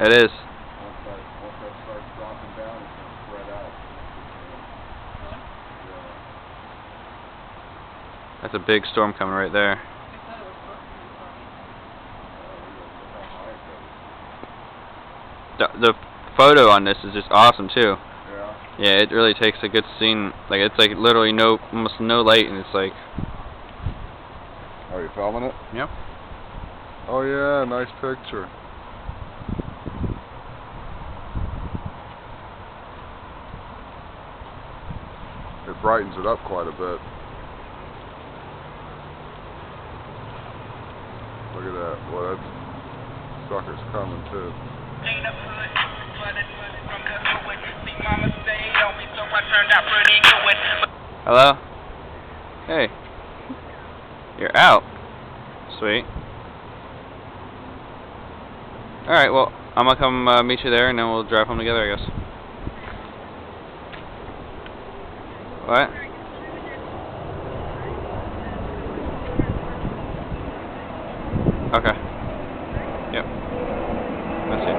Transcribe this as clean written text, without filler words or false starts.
It is. Once that starts dropping down, it's going to spread out. Yeah. That's a big storm coming right there. The photo on this is just awesome too. Yeah. Yeah, it really takes a good scene. Like it's like literally almost no light, and it's like. Are you filming it? Yep. Oh yeah, nice picture. It brightens it up quite a bit. Look at that. Well, that sucker's coming too. Hello? Hey. You're out. Sweet. Alright, well, I'm gonna come meet you there and then we'll drive home together, I guess. What? Okay. Yep. That's it.